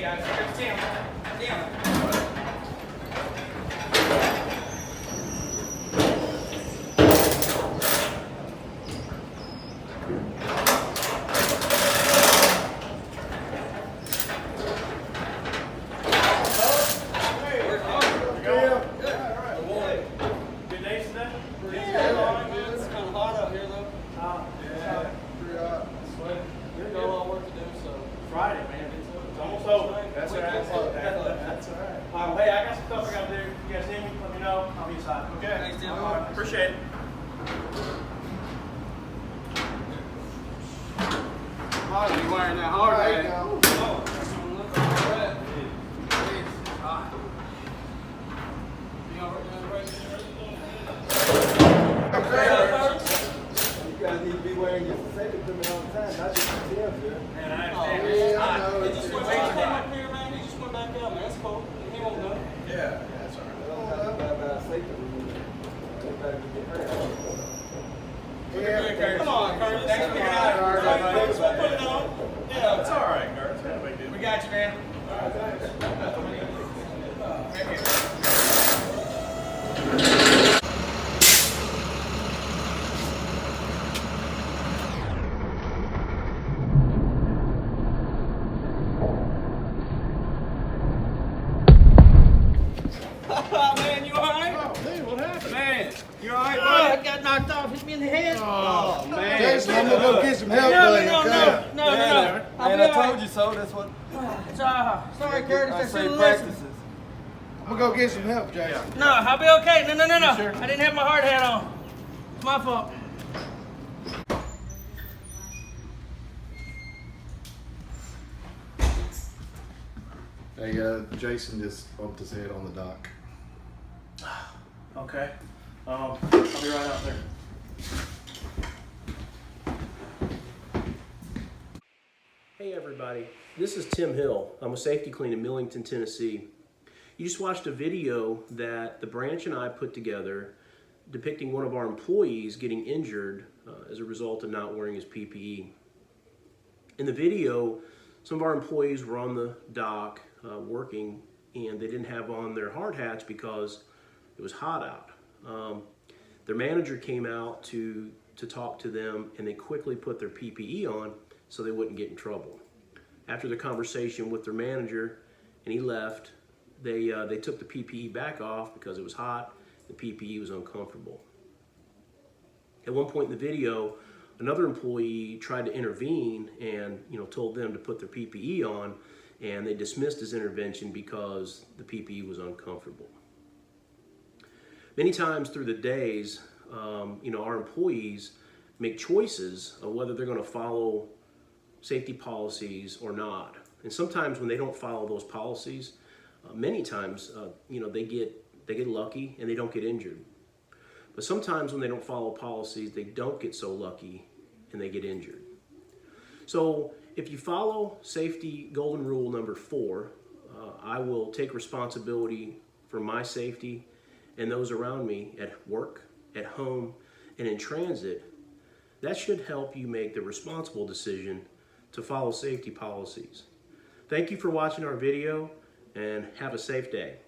guys. Here's Tim. Tim. Friday, man. It's almost over. That's all right. That's all right. Hey, I got some stuff I got to do. You guys need me? Let me know. I'll be inside. Okay. Thanks, Tim. Appreciate it. Hard to be wearing that hard hat. You guys need to be wearing your safety equipment all the time, not just your Tim's here. Man, I understand. Yeah, I know. He just went back up here, man. He just went back out, man. That's cool. He won't know. Yeah, that's all right. They don't have to have that safety. They better get hurt. Yeah, come on, Curtis. Thanks for being out. Let's put it on. Yeah, It's all right, Curtis. No big deal. We got you, man. Thank you. Man, you alright? Oh, man, what happened? Man, you alright, I buddy? got knocked off. Hit me in the head. Oh, man. Jason, I'm gonna go get some help, No, buddy. no, Okay. no. Man, I told you so. That's what It's, sorry, Curtis. I I say should've practices. listened. I'm gonna go get some help, Jason. No, I'll be okay. No. sure? I didn't have my hard hat on. It's my fault. Hey, Jason just bumped his head on the dock. Okay. I'll be right out there. Hey everybody, this is Tim Hill. I'm with Safety-Kleen in Millington, Tennessee. You just watched a video that the branch and I put together depicting one of our employees getting injured as a result of not wearing his PPE. In the video, some of our employees were on the dock working and they didn't have on their hard hats because it was hot out. Their manager came out to talk to them and they quickly put their PPE on so they wouldn't get in trouble. After the conversation with their manager and he left, they took the PPE back off because it was hot, the PPE was uncomfortable. At one point in the video, another employee tried to intervene and told them to put their PPE on, and they dismissed his intervention because the PPE was uncomfortable. Many times through the days, our employees make choices of whether they're going to follow safety policies or not. And sometimes when they don't follow those policies, many times, they get lucky and they don't get injured. But sometimes when they don't follow policies, they don't get so lucky and they get injured. So if you follow safety golden rule number 4, I will take responsibility for my safety and those around me at work, at home, and in transit. That should help you make the responsible decision to follow safety policies. Thank you for watching our video and have a safe day.